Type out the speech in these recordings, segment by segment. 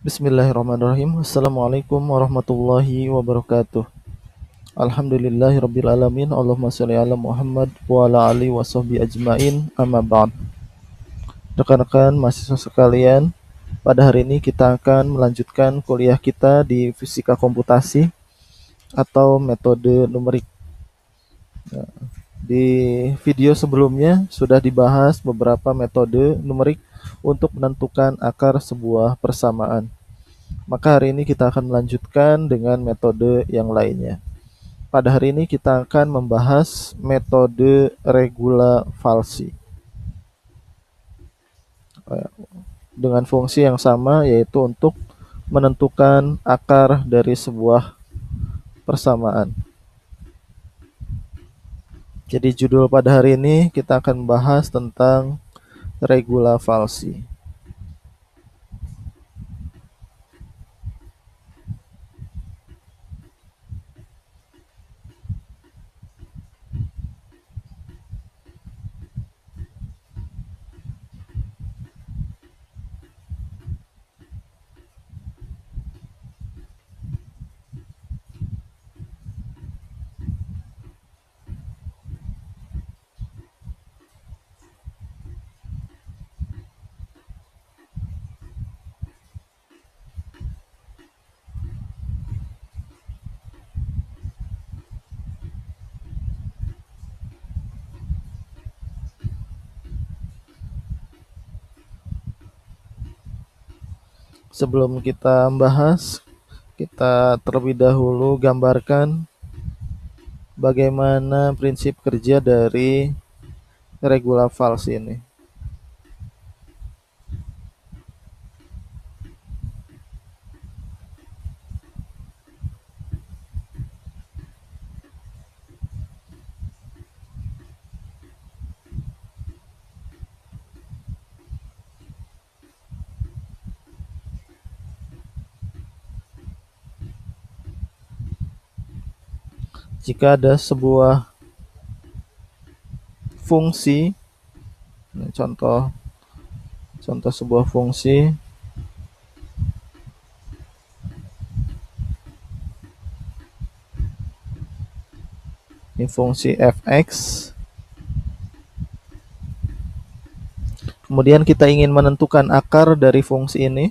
Bismillahirrahmanirrahim. Assalamualaikum warahmatullahi wabarakatuh. Alhamdulillahirabbil alamin. Allahumma shalli ala Muhammad wa ala alihi washabbi ajmain. Amma ba'd. Rekan-rekan mahasiswa sekalian, pada hari ini kita akan melanjutkan kuliah kita di fisika komputasi atau metode numerik. Di video sebelumnya sudah dibahas beberapa metode numerik untuk menentukan akar sebuah persamaan. Maka hari ini kita akan melanjutkan dengan metode yang lainnya. Pada hari ini kita akan membahas metode regula falsi dengan fungsi yang sama, yaitu untuk menentukan akar dari sebuah persamaan. Jadi judul pada hari ini kita akan membahas tentang regula falsi. Sebelum kita membahas, kita terlebih dahulu gambarkan bagaimana prinsip kerja dari regula falsi ini. Jika ada sebuah fungsi, contoh sebuah fungsi ini fungsi fx, kemudian kita ingin menentukan akar dari fungsi ini,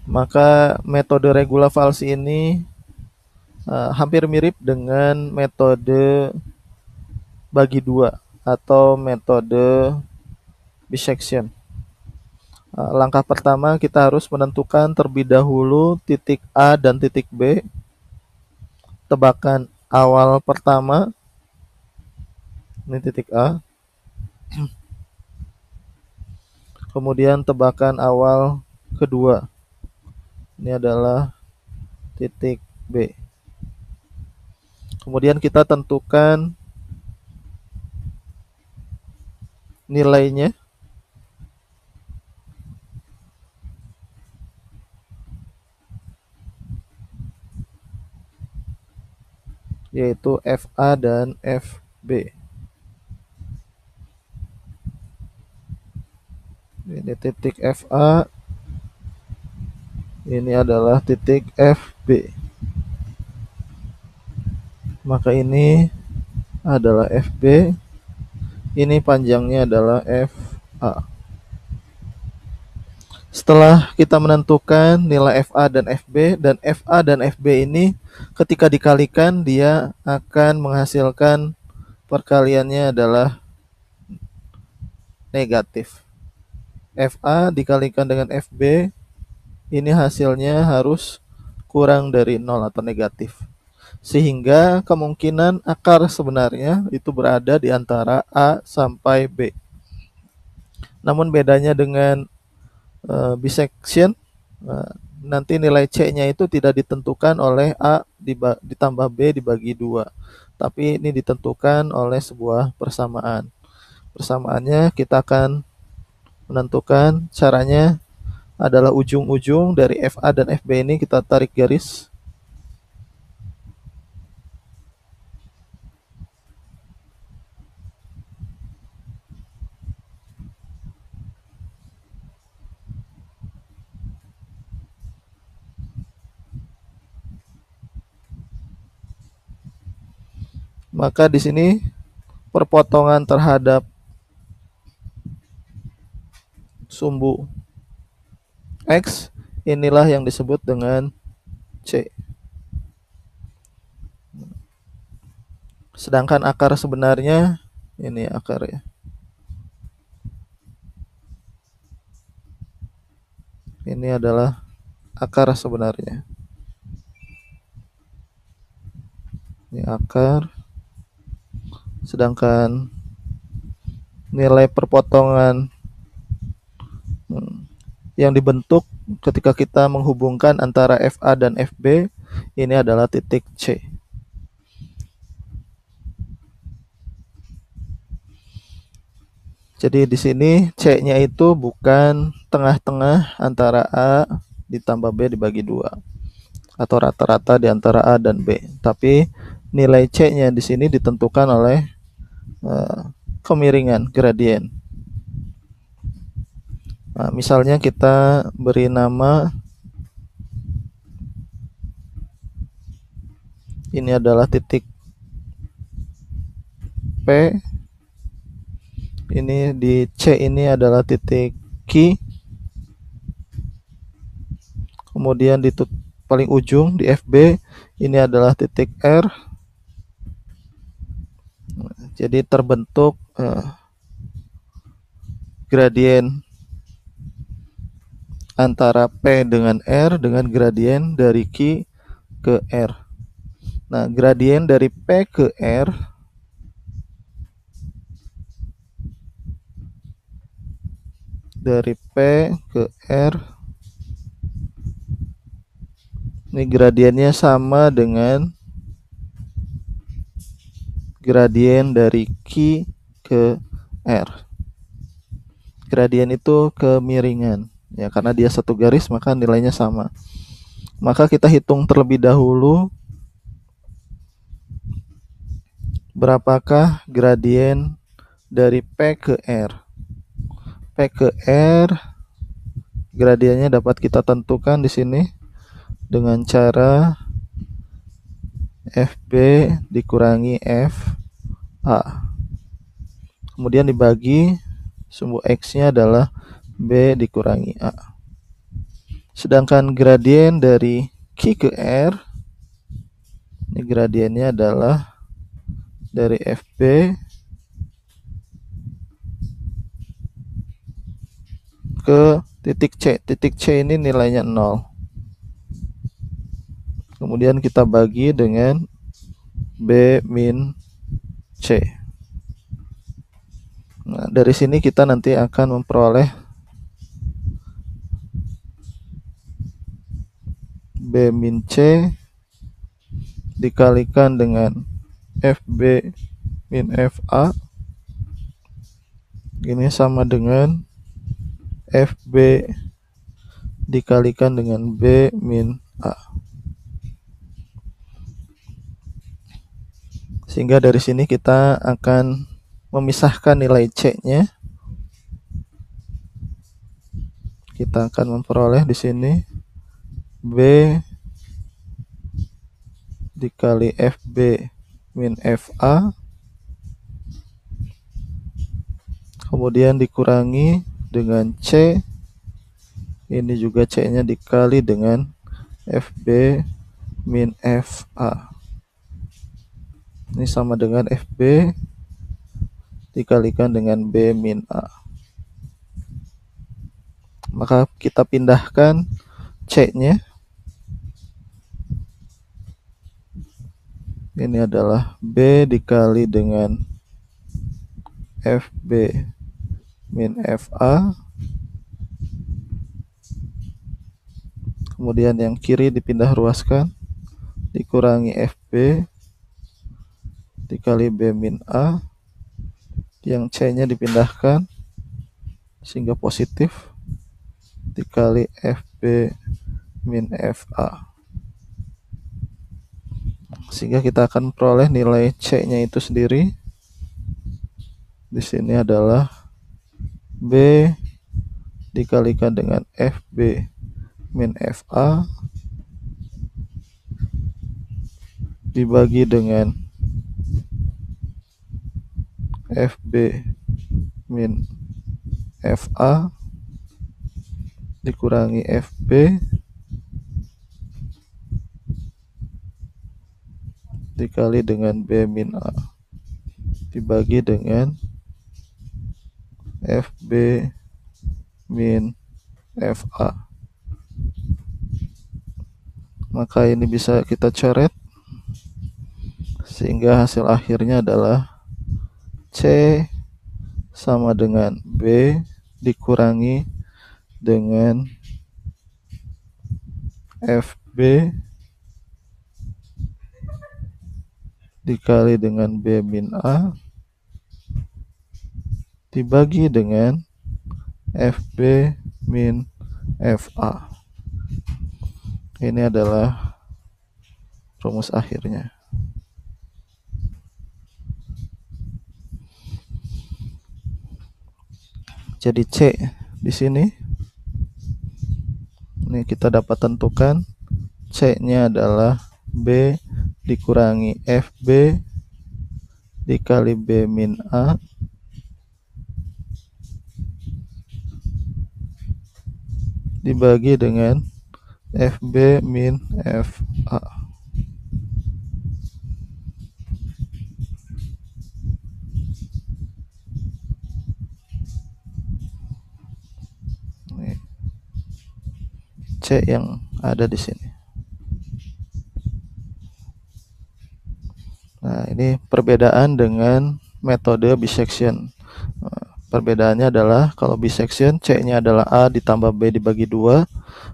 maka metode regula falsi ini hampir mirip dengan metode bagi dua atau metode bisection. Langkah pertama kita harus menentukan terlebih dahulu titik A dan titik B, tebakan awal pertama, ini titik A, kemudian tebakan awal kedua, ini adalah titik B. Kemudian kita tentukan nilainya, yaitu FA dan FB. Ini titik FA, ini adalah titik FB. Maka ini adalah FB, ini panjangnya adalah FA. Setelah kita menentukan nilai FA dan FB, dan FA dan FB ini ketika dikalikan dia akan menghasilkan perkaliannya adalah negatif. FA dikalikan dengan FB, ini hasilnya harus kurang dari 0 atau negatif. Sehingga kemungkinan akar sebenarnya itu berada di antara A sampai B. Namun bedanya dengan bisection, nanti nilai C-nya itu tidak ditentukan oleh A ditambah B dibagi 2, tapi ini ditentukan oleh sebuah persamaan. Persamaannya kita akan menentukan caranya adalah ujung-ujung dari FA dan FB ini kita tarik garis. Maka di sini perpotongan terhadap sumbu X inilah yang disebut dengan C. Sedangkan akar sebenarnya ini akar ya. Ini adalah akar sebenarnya. Ini akar. Sedangkan nilai perpotongan yang dibentuk ketika kita menghubungkan antara FA dan FB ini adalah titik C. Jadi di sini C-nya itu bukan tengah-tengah antara A ditambah B dibagi 2 atau rata-rata di antara A dan B, tapi nilai C-nya di sini ditentukan oleh kemiringan gradien. Nah, misalnya kita beri nama ini adalah titik P, ini di C ini adalah titik Q, kemudian di paling ujung di FB ini adalah titik R. Jadi terbentuk gradien antara P dengan R dengan gradien dari Q ke R. Nah, gradien dari P ke R ke R ini gradiennya sama dengan gradien dari Q ke R. Gradien itu kemiringan ya, karena dia satu garis maka nilainya sama. Maka kita hitung terlebih dahulu berapakah gradien dari P ke R. P ke R gradiennya dapat kita tentukan di sini dengan cara FB dikurangi FA. Kemudian dibagi sumbu X-nya adalah B dikurangi A. Sedangkan gradien dari Q ke R ini gradiennya adalah dari FB ke titik C. Titik C ini nilainya 0. Kemudian kita bagi dengan B min C. Nah, dari sini kita nanti akan memperoleh B min C dikalikan dengan FB min FA ini sama dengan FB dikalikan dengan B min A. Sehingga dari sini kita akan memisahkan nilai C-nya. Kita akan memperoleh di sini B dikali FB min FA kemudian dikurangi dengan C, ini juga C-nya dikali dengan FB min FA. Ini sama dengan FB dikalikan dengan B min A. Maka kita pindahkan C-nya. Ini adalah B dikali dengan FB min FA. Kemudian yang kiri dipindah ruaskan. Dikurangi FB dikali B min A. yang C-nya dipindahkan sehingga positif dikali FB min FA, sehingga kita akan peroleh nilai C-nya itu sendiri di sini adalah B dikalikan dengan FB min FA dibagi dengan FB min FA dikurangi FB dikali dengan B min A dibagi dengan FB min FA. Maka ini bisa kita coret sehingga hasil akhirnya adalah C sama dengan B dikurangi dengan FB dikali dengan B min A dibagi dengan FB min FA. Ini adalah rumus akhirnya. Jadi C di sini ini kita dapat tentukan C-nya adalah B dikurangi FB dikali B min A dibagi dengan FB min FA. Ini C yang ada di sini. Nah, ini perbedaan dengan metode bisection. Perbedaannya adalah kalau bisection C-nya adalah A ditambah B dibagi 2.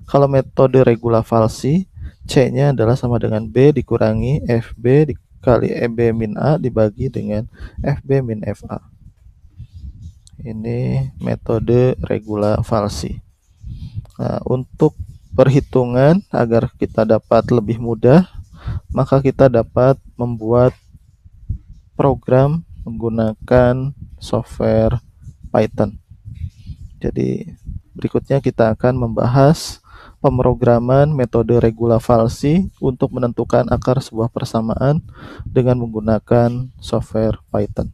Kalau metode regula falsi C-nya adalah sama dengan B dikurangi FB dikali EB min A dibagi dengan FB min FA. Ini metode regula falsi. Nah, untuk perhitungan agar kita dapat lebih mudah, maka kita dapat membuat program menggunakan software Python. Jadi berikutnya kita akan membahas pemrograman metode regula falsi untuk menentukan akar sebuah persamaan dengan menggunakan software Python.